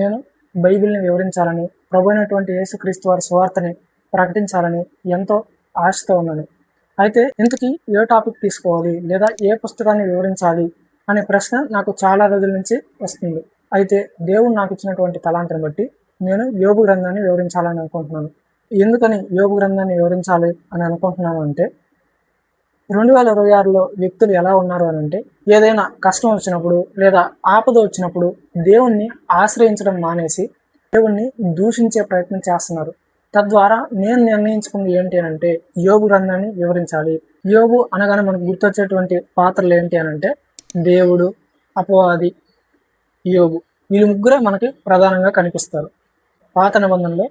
నేను బైబిల్ని వివరించాలని, ప్రభు అయినటువంటి యేసుక్రీస్తు వారి సువార్తని ప్రకటించాలని ఎంతో ఆశతో ఉన్నాను. అయితే ఇంతకీ ఏ టాపిక్ తీసుకోవాలి లేదా ఏ పుస్తకాన్ని వివరించాలి అనే ప్రశ్న నాకు చాలా రోజుల నుంచి వస్తుంది. అయితే దేవుడు నాకు ఇచ్చినటువంటి తలాంతిని బట్టి నేను యోబు గ్రంథాన్ని వివరించాలని అనుకుంటున్నాను. ఎందుకని యోబు గ్రంథాన్ని వివరించాలి అని అనుకుంటున్నాను అంటే 2026లో వ్యక్తులు ఎలా ఉన్నారు అని అంటే, ఏదైనా కష్టం వచ్చినప్పుడు లేదా ఆపద వచ్చినప్పుడు దేవుణ్ణి ఆశ్రయించడం మానేసి దేవుణ్ణి దూషించే ప్రయత్నం చేస్తున్నారు. తద్వారా నేను నిర్ణయించుకుంది ఏంటి అని అంటే, యోబు గ్రంథాన్ని వివరించాలి. యోబు అనగానే మనకు గుర్తొచ్చేటువంటి పాత్రలు ఏంటి అని అంటే దేవుడు, అపవాది, యోబు. వీళ్ళు ముగ్గురే మనకి ప్రధానంగా కనిపిస్తారు. పాత నిబంధనలో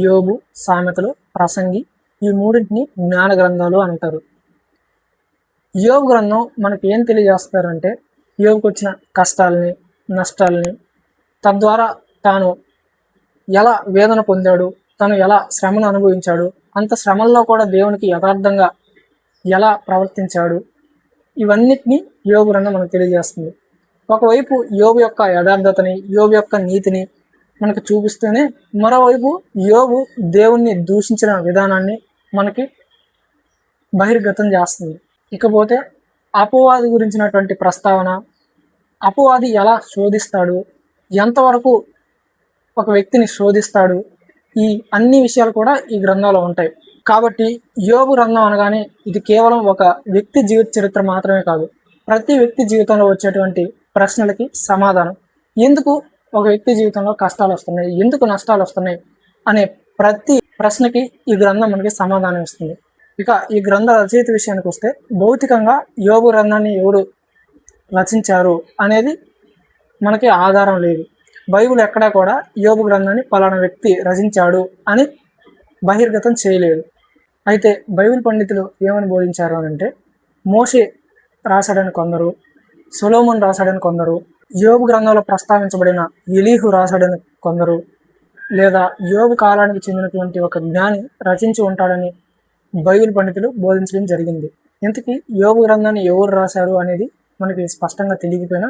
యోబు, సామెతలు, ప్రసంగి ఈ మూడింటిని జ్ఞాన గ్రంథాలు అంటారు. యోబు గ్రంథం మనకి ఏం తెలియజేస్తారంటే, యోబుకు వచ్చిన కష్టాలని, నష్టాలని, తద్వారా తాను ఎలా వేదన పొందాడు, తను ఎలా శ్రమను అనుభవించాడు, అంత శ్రమల్లో కూడా దేవునికి యథార్థంగా ఎలా ప్రవర్తించాడు, ఇవన్నిటినీ యోబు గ్రంథం మనకు తెలియజేస్తుంది. ఒకవైపు యోబు యొక్క యథార్థతని, యోబు యొక్క నీతిని మనకు చూపిస్తూనే, మరోవైపు యోబు దేవుణ్ణి దూషించిన విధానాన్ని మనకి బహిర్గతం చేస్తుంది. ఇకపోతే అపవాది గురించినటువంటి ప్రస్తావన, అపవాది ఎలా శోధిస్తాడు, ఎంతవరకు ఒక వ్యక్తిని శోధిస్తాడు, ఈ అన్ని విషయాలు కూడా ఈ గ్రంథంలో ఉంటాయి. కాబట్టి యోబు గ్రంథం అనగానే ఇది కేవలం ఒక వ్యక్తి జీవిత చరిత్ర మాత్రమే కాదు, ప్రతి వ్యక్తి జీవితంలో వచ్చేటువంటి ప్రశ్నలకి సమాధానం. ఎందుకు ఒక వ్యక్తి జీవితంలో కష్టాలు వస్తున్నాయి, ఎందుకు నష్టాలు వస్తున్నాయి అనే ప్రతి ప్రశ్నకి ఈ గ్రంథం మనకి సమాధానం ఇస్తుంది. ఇక ఈ గ్రంథ రచయిత విషయానికి వస్తే, భౌతికంగా యోబు గ్రంథాన్ని ఎవరు రచించారు అనేది మనకి ఆధారం లేదు. బైబిల్ ఎక్కడా కూడా యోబు గ్రంథాన్ని పలానా వ్యక్తి రచించాడు అని బహిర్గతం చేయలేదు. అయితే బైబిల్ పండితులు ఏమని బోధించారు అని అంటే, మోషే రాశాడని కొందరు, సొలొమోన్ రాశాడని కొందరు, యోబు గ్రంథంలో ప్రస్తావించబడిన ఎలీహు రాశాడని కొందరు, లేదా యోబు కాలానికి చెందినటువంటి ఒక జ్ఞాని రచించి ఉంటాడని బైబిల్ పండితులు బోధించడం జరిగింది. ఇంతకీ యోబు గ్రంథాన్ని ఎవరు రాశారు అనేది మనకి స్పష్టంగా తెలియకపోయినా,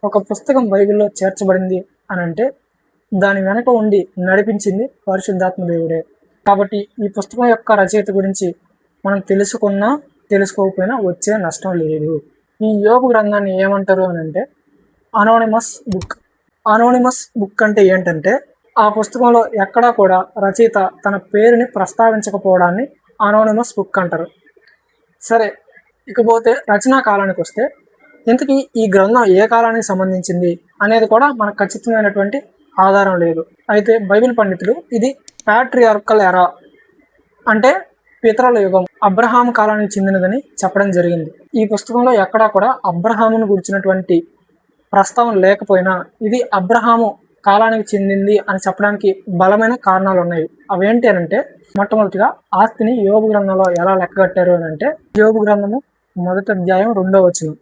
ఒక పుస్తకం బైబిల్లో చేర్చబడింది అని అంటే దాని వెనక ఉండి నడిపించింది పరిశుద్ధాత్మ దేవుడే. కాబట్టి ఈ పుస్తకం యొక్క రచయిత గురించి మనం తెలుసుకున్నా తెలుసుకోకపోయినా వచ్చే నష్టం లేదు. ఈ యోబు గ్రంథాన్ని ఏమంటారు అని అంటే అనోనిమస్ బుక్. అనోనిమస్ బుక్ అంటే ఏంటంటే, ఆ పుస్తకంలో ఎక్కడా కూడా రచయిత తన పేరుని ప్రస్తావించకపోవడాన్ని అనోనిమస్ బుక్ అంటారు. సరే, ఇకపోతే రచనా కాలానికి వస్తే, ఇంతకీ ఈ గ్రంథం ఏ కాలానికి సంబంధించింది అనేది కూడా మనకు ఖచ్చితమైనటువంటి ఆధారం లేదు. అయితే బైబిల్ పండితులు ఇది ప్యాట్రియార్కల్ ఎరా అంటే పితరుల యుగం, అబ్రహాం కాలానికి చెందినదని చెప్పడం జరిగింది. ఈ పుస్తకంలో ఎక్కడా కూడా అబ్రహామును గురించినటువంటి ప్రస్తావన లేకపోయినా ఇది అబ్రహాము కాలానికి చెందింది అని చెప్పడానికి బలమైన కారణాలు ఉన్నాయి. అవేంటి అని అంటే, మొట్టమొదటిగా ఆస్తిని యోబు గ్రంథంలో ఎలా లెక్కగట్టారు అని అంటే, యోబు గ్రంథము 1వ అధ్యాయం 2వ వచనం.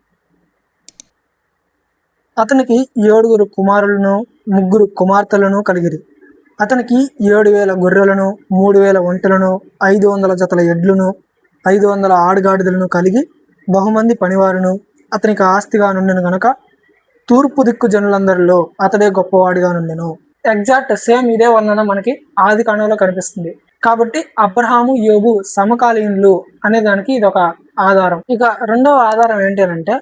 అతనికి 7 కుమారులను 3 కుమార్తెలను కలిగిరి. అతనికి 7,000 గొర్రెలను, 3,000 ఒంటెలను, 500 జతల ఎడ్లను, 500 ఆడుగాడిదలను కలిగి బహుమంది పనివారును అతనికి ఆస్తిగా నుండెను గనక తూర్పు దిక్కు జనులందరిలో అతడే గొప్పవాడిగా నుండెను. ఎగ్జాక్ట్ సేమ్ ఇదే వర్ణన మనకి ఆది కాండంలో కనిపిస్తుంది. కాబట్టి అబ్రహాము, యోబు సమకాలీనులు అనే దానికి ఇది ఒక ఆధారం. ఇక రెండవ ఆధారం ఏంటి అంటే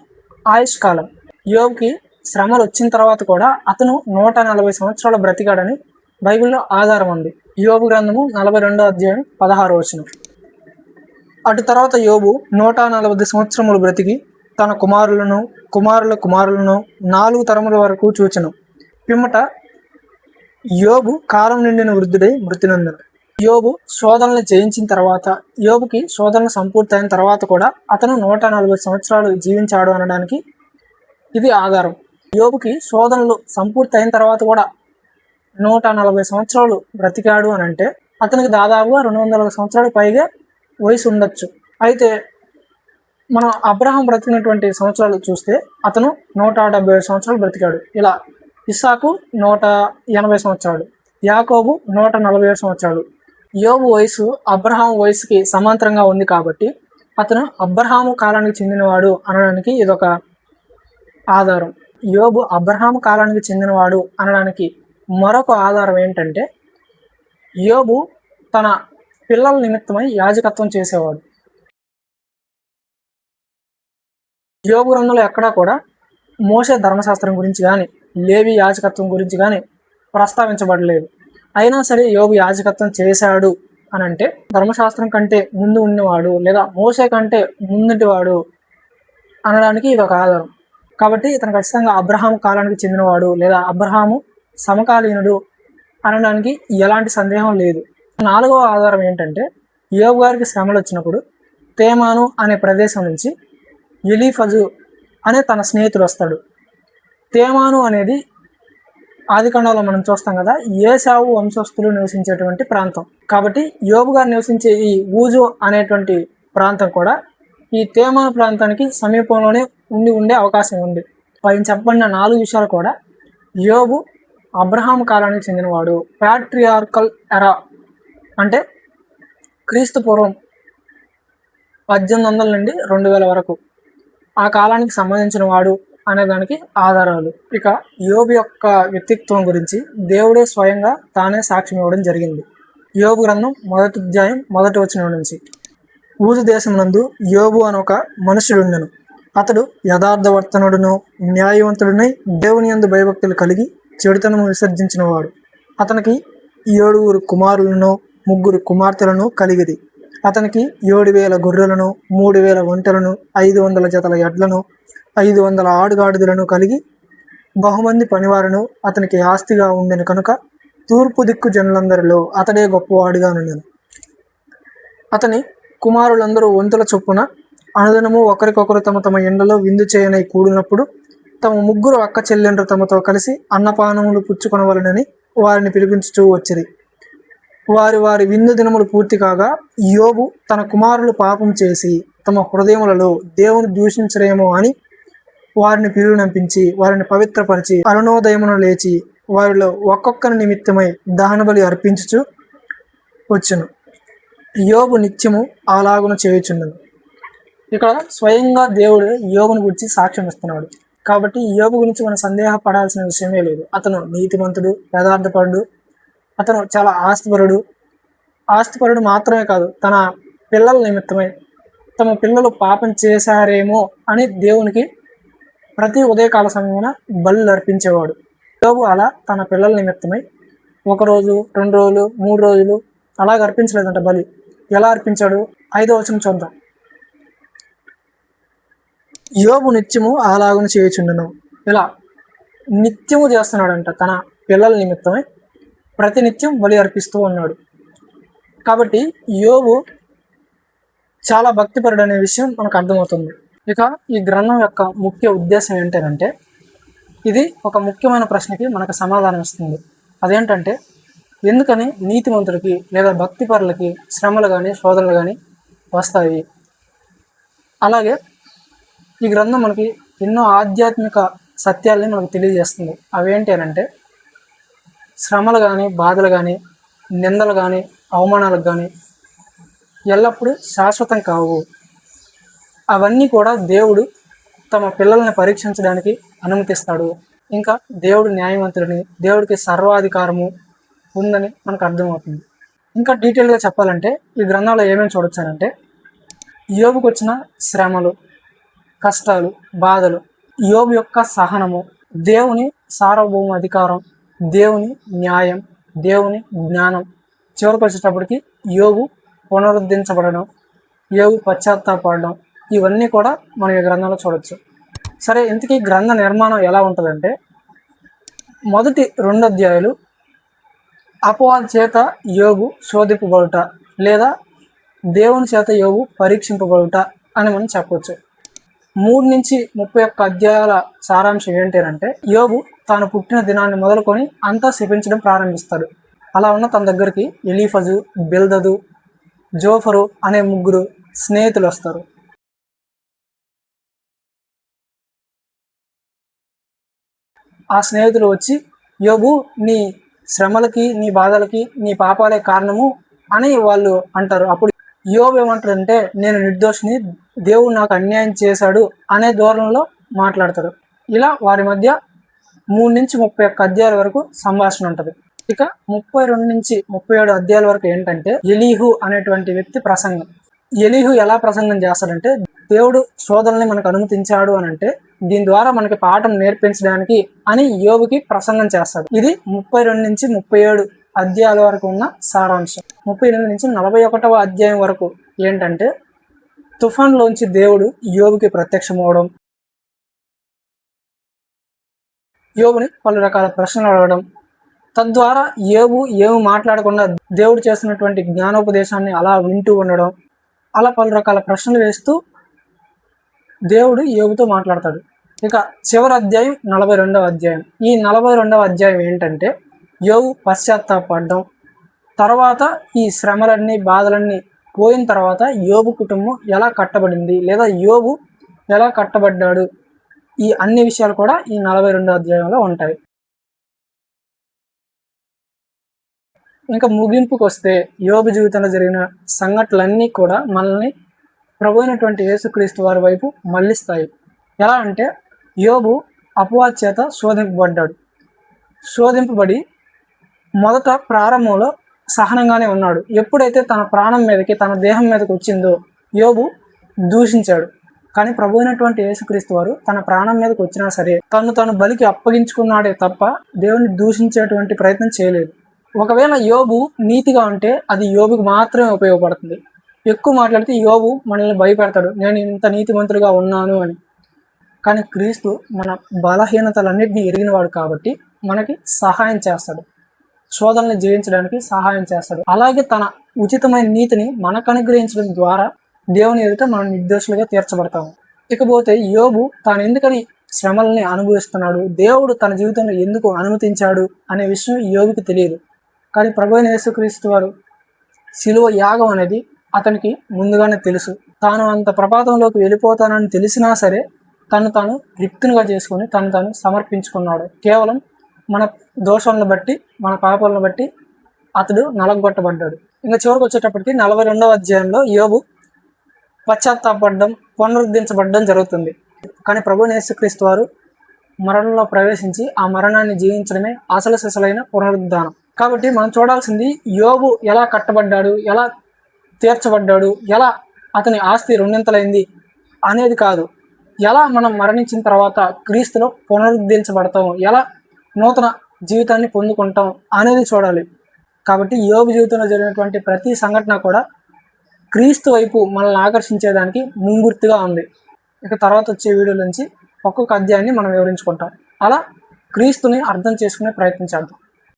ఆయుష్కాలం. యోబుకి శ్రమలు వచ్చిన తర్వాత కూడా అతను 140 సంవత్సరాలు బ్రతికాడని బైబిల్లో ఆధారం ఉంది. యోబు గ్రంథము 42వ అధ్యాయం 16వ వచనం. అటు తర్వాత యోబు 140 సంవత్సరములు బ్రతికి తన కుమారులను కుమారుల కుమారులను 4 తరముల వరకు చూచెను. పిమ్మట యోబు కాలం నిండిన వృద్ధుడై మృతి నొందెను. యోబు శోధనలు జయించిన తర్వాత, యోబుకి శోధనలు సంపూర్తయిన తర్వాత కూడా అతను 140 సంవత్సరాలు జీవించాడు అనడానికి ఇది ఆధారం. యోబుకి శోధనలు సంపూర్తయిన తర్వాత కూడా 140 సంవత్సరాలు బ్రతికాడు అని అంటే అతనికి దాదాపుగా 200 సంవత్సరాలు పైగా వయసు ఉండొచ్చు. అయితే మనం అబ్రహాం బ్రతికినటువంటి సంవత్సరాలు చూస్తే అతను 177 సంవత్సరాలు బ్రతికాడు. ఇలా ఇస్సాకు 180 సంవత్సరాలు, యాకోబు 147 సంవత్సరాలు. యోబు వయసు అబ్రహాం వయసుకి సమాంతరంగా ఉంది కాబట్టి అతను అబ్రహాము కాలానికి చెందినవాడు అనడానికి ఇదొక ఆధారం. యోబు అబ్రహాము కాలానికి చెందినవాడు అనడానికి మరొక ఆధారం ఏంటంటే యోబు తన పిల్లల నిమిత్తమై యాజకత్వం చేసేవాడు. యోబు గ్రంథంలో ఎక్కడా కూడా మోషే ధర్మశాస్త్రం గురించి కానీ లేవి యాజకత్వం గురించి కానీ ప్రస్తావించబడలేదు. అయినా సరే యోబు యాజకత్వం చేశాడు అని అంటే ధర్మశాస్త్రం కంటే ముందు ఉన్నవాడు లేదా మోషే కంటే ముందుటివాడు అనడానికి ఇది ఒక ఆధారం. కాబట్టి ఇతను ఖచ్చితంగా అబ్రహాము కాలానికి చెందినవాడు లేదా అబ్రహాము సమకాలీనుడు అనడానికి ఎలాంటి సందేహం లేదు. 4వ ఆధారం ఏంటంటే యోబు గారికి శ్రమలు వచ్చినప్పుడు తేమాను అనే ప్రదేశం నుంచి ఎలీఫజు అనే తన స్నేహితుడు వస్తాడు. తేమాను అనేది ఆదికాండంలో మనం చూస్తాం కదా, ఏశావు వంశస్థులు నివసించేటువంటి ప్రాంతం. కాబట్టి యోబు గారు నివసించే ఈ ఊజు అనేటువంటి ప్రాంతం కూడా ఈ తేమాను ప్రాంతానికి సమీపంలోనే ఉండే అవకాశం ఉంది. పైన చెప్పబడిన 4 విషయాలు కూడా యోబు అబ్రహాం కాలానికి చెందినవాడు. ప్యాట్రియార్కల్ ఎరా అంటే క్రీస్తు పూర్వం 1800 నుండి 2000 వరకు ఆ కాలానికి సంబంధించిన వాడు అనే దానికి ఆధారాలు. ఇక యోబు యొక్క వ్యక్తిత్వం గురించి దేవుడే స్వయంగా తానే సాక్ష్యం ఇవ్వడం జరిగింది. యోబు గ్రంథం 1వ అధ్యాయం 1వ వచనం నుంచి, ఊజు దేశమునందు యోబు అని ఒక మనుషుడుండెను. అతడు యథార్థవర్తనుడును న్యాయవంతుడునై దేవుని యందు భయభక్తులు కలిగి చెడుతనము విసర్జించిన వాడు. అతనికి 7 కుమారులను 3 కుమార్తెలను కలిగిరి. అతనికి 7,000 గొర్రెలను 3,000 ఒంటెలను 500 జతల ఎడ్లను 500 ఆడుగాడిదలను కలిగి బహుమంది పనివారును అతనికి ఆస్తిగా ఉండెను కనుక తూర్పు దిక్కు జనులందరిలో అతడే గొప్పవాడిగా నుండెను. అతని కుమారులందరూ వంతుల చొప్పున అనుదినము ఒకరికొకరు తమ తమ ఎండలో విందు చేయనై కూడినప్పుడు తమ 3 అక్క చెల్లెండ్రు తమతో కలిసి అన్నపానములు పుచ్చుకొనవలనని వారిని పిలిపించుచూ వచ్చిరి. వారి విందు దినములు పూర్తి కాగా యోబు తన కుమారులు పాపం చేసి తమ హృదయములలో దేవుని దూషించరేమో అని వారిని పిలువనంపించి వారిని పవిత్రపరిచి అరుణోదయమును లేచి వారిలో ఒక్కొక్కరి నిమిత్తమై దహనబలి అర్పించుచు వచ్చును. యోబు నిత్యము అలాగున చేయుచున్నది. ఇక్కడ స్వయంగా దేవుడు యోబుని గురించి సాక్ష్యం ఇస్తున్నాడు. కాబట్టి యోబు గురించి మనం సందేహపడాల్సిన విషయమే లేదు. అతను నీతిమంతుడు, యథార్థపరుడు, అతను చాలా ఆస్తిపరుడు మాత్రమే కాదు, తన పిల్లల నిమిత్తమై తమ పిల్లలు పాపం చేశారేమో అని దేవునికి ప్రతి ఉదయకాల సమయమున బలు అర్పించేవాడు. యోబు అలా తన పిల్లల నిమిత్తమై 1 రోజు 2 రోజులు 3 రోజులు అలాగ అర్పించలేదంట బలి. ఎలా అర్పించాడు? 5వ వచనం చూద్దాం. యోబు నిత్యము అలాగున చేయుచుండెను. ఇలా నిత్యము చేస్తున్నాడంట తన పిల్లల నిమిత్తమై ప్రతినిత్యం బలి అర్పిస్తూ ఉన్నాడు. కాబట్టి యోబు చాలా భక్తిపరుడు అనే విషయం మనకు అర్థమవుతుంది. ఇక ఈ గ్రంథం యొక్క ముఖ్య ఉద్దేశం ఏంటంటే ఇది ఒక ముఖ్యమైన ప్రశ్నకి మనకు సమాధానం ఇస్తుంది. అదేంటంటే ఎందుకని నీతిమంతులకి లేదా భక్తిపరులకి శ్రమలు కానీ శోధనలు కానీ వస్తాయి. అలాగే ఈ గ్రంథం మనకి ఎన్నో ఆధ్యాత్మిక సత్యాలని మనకు తెలియజేస్తుంది. అవేంటి అంటే శ్రమలు కానీ బాధలు కానీ నిందలు కానీ అవమానాలకు కానీ ఎల్లప్పుడూ శాశ్వతం కావు. అవన్నీ కూడా దేవుడు తమ పిల్లల్ని పరీక్షించడానికి అనుమతిస్తాడు. ఇంకా దేవుడు న్యాయవంతుడిని, దేవుడికి సర్వాధికారము ఉందని మనకు అర్థమవుతుంది. ఇంకా డీటెయిల్గా చెప్పాలంటే ఈ గ్రంథంలో ఏమేమి చూడొచ్చానంటే యోబుకు వచ్చిన శ్రమలు, కష్టాలు, బాధలు, యోబు యొక్క సహనము, దేవుని సార్వభౌమ అధికారం, దేవుని న్యాయం, దేవుని జ్ఞానం, చివరికి వచ్చేటప్పటికి యోబు పునరుద్ధరించబడడం, యోబు పశ్చాత్తాపడడం, ఇవన్నీ కూడా మనం ఈ గ్రంథంలో చూడొచ్చు. సరే, ఇంతకీ గ్రంథ నిర్మాణం ఎలా ఉంటుందంటే మొదటి 2 అధ్యాయాలు అపవాది చేత యోబు శోధింపబడుట లేదా దేవుని చేత యోబు పరీక్షింపబడుట అని మనం చెప్పవచ్చు. 3 నుంచి 31 అధ్యాయాల సారాంశం ఏంటంటే యోబు తాను పుట్టిన దినాన్ని మొదలుకొని అంతా శపించడం ప్రారంభిస్తాడు. అలా ఉన్న తన దగ్గరికి ఎలీఫజు, బిల్దదు, జోఫరు అనే 3 స్నేహితులు వస్తారు. ఆ స్నేహితులు వచ్చి యోబు నీ శ్రమలకి, నీ బాధలకి నీ పాపాలే కారణము అని వాళ్ళు అంటారు. అప్పుడు యోబు ఏమంటాడంటే నేను నిర్దోషిని, దేవుడు నాకు అన్యాయం చేశాడు అనే ధోరణిలో మాట్లాడతాడు. ఇలా వారి మధ్య 3-31 అధ్యాయాల వరకు సంభాషణ ఉంటుంది. ఇక 32-37 అధ్యాయాల వరకు ఏంటంటే ఎలీహు అనేటువంటి వ్యక్తి ప్రసంగం. ఎలీహు ఎలా ప్రసంగం చేస్తాడంటే, దేవుడు శోధనల్ని మనకు అనుమతించాడు అని అంటే దీని ద్వారా మనకి పాఠం నేర్పించడానికి అని యోబుకి ప్రసంగం చేస్తాడు. ఇది 32-37 అధ్యాయాల వరకు ఉన్న సారాంశం. 38-41 అధ్యాయం వరకు ఏంటంటే తుఫాన్లోంచి దేవుడు యోబుకి ప్రత్యక్షమవడం, యోబుని పలు రకాల ప్రశ్నలు అడగడం, తద్వారా యోబు ఏమి మాట్లాడకుండా దేవుడు చేస్తున్నటువంటి జ్ఞానోపదేశాన్ని అలా వింటూ ఉండడం, అలా పలు రకాల ప్రశ్నలు వేస్తూ దేవుడు యోబుతో మాట్లాడతాడు. ఇక చివరి అధ్యాయం 42వ అధ్యాయం. ఈ 42వ అధ్యాయం ఏంటంటే యోబు పశ్చాత్తాపడడం, తర్వాత ఈ శ్రమలన్నీ బాధలన్నీ పోయిన తర్వాత యోబు కుటుంబం ఎలా కట్టబడింది లేదా యోబు ఎలా కట్టబడ్డాడు, ఈ అన్ని విషయాలు కూడా ఈ 42వ అధ్యాయంలో ఉంటాయి. ఇంకా ముగింపుకు వస్తే యోబు జీవితంలో జరిగిన సంఘటనలన్నీ కూడా మనల్ని ప్రభు అయినటువంటి యేసుక్రీస్తు వారి వైపు మళ్ళిస్తాయి. ఎలా అంటే యోబు అపవాది చేత శోధింపబడి మొదట ప్రారంభంలో సహనంగానే ఉన్నాడు. ఎప్పుడైతే తన ప్రాణం మీదకి తన దేహం మీదకి వచ్చిందో యోబు దూషించాడు. కానీ ప్రభు అయినటువంటి యేసుక్రీస్తు వారు తన ప్రాణం మీదకి వచ్చినా సరే తను బలికి అప్పగించుకున్నాడే తప్ప దేవుని దూషించేటువంటి ప్రయత్నం చేయలేదు. ఒకవేళ యోబు నీతిగా ఉంటే అది యోబుకి మాత్రమే ఉపయోగపడుతుంది. ఎక్కువ మాట్లాడితే యోబు మనల్ని భయపెడతాడు, నేను ఇంత నీతిమంతుడిగా ఉన్నాను అని. కానీ క్రీస్తు మన బలహీనతలన్నింటినీ ఎరిగినవాడు కాబట్టి మనకి సహాయం చేస్తాడు, శోధనని జయించడానికి సహాయం చేస్తాడు. అలాగే తన ఉచితమైన నీతిని మనకు అనుగ్రహించడం ద్వారా దేవుని ఎదుట మనం నిర్దోషులుగా తీర్చబడతాము. ఇకపోతే యోబు తాను ఎందుకని శ్రమల్ని అనుభవిస్తున్నాడు, దేవుడు తన జీవితంలో ఎందుకు అనుమతించాడు అనే విషయం యోబుకి తెలియదు. కానీ ప్రభువైన యేసుక్రీస్తు వారు శిలువ యాగం అనేది అతనికి ముందుగానే తెలుసు. తాను అంత ప్రపాతంలోకి వెళ్ళిపోతానని తెలిసినా సరే తాను రిక్తునిగా చేసుకొని తాను సమర్పించుకున్నాడు. కేవలం మన దోషాలను బట్టి మన పాపాలను బట్టి అతడు నలగొట్టబడ్డాడు. ఇంకా చివరికి వచ్చేటప్పటికి 42వ అధ్యాయంలో యోబు పశ్చాత్తాపడడం, పునరుద్ధరించబడడం జరుగుతుంది. కానీ ప్రభువైన యేసుక్రీస్తు వారు మరణంలో ప్రవేశించి ఆ మరణాన్ని జీవించడమే అసలు సిసలైన పునరుద్ధానం. కాబట్టి మనం చూడాల్సింది యోబు ఎలా కట్టబడ్డాడు, ఎలా తీర్చబడ్డాడు, ఎలా అతని ఆస్తి రెండింతలైంది అనేది కాదు, ఎలా మనం మరణించిన తర్వాత క్రీస్తులో పునరుద్ధరించబడతాం, ఎలా నూతన జీవితాన్ని పొందుకుంటాం అనేది చూడాలి. కాబట్టి యోబు జీవితంలో జరిగినటువంటి ప్రతి సంఘటన కూడా క్రీస్తు వైపు మనల్ని ఆకర్షించేదానికి ముంగుర్తుగా ఉంది. ఇక తర్వాత వచ్చే వీడియో నుంచి ఒక్కొక్క అధ్యాయాన్ని మనం వివరించుకుంటాం. అలా క్రీస్తుని అర్థం చేసుకునే ప్రయత్నించాలి.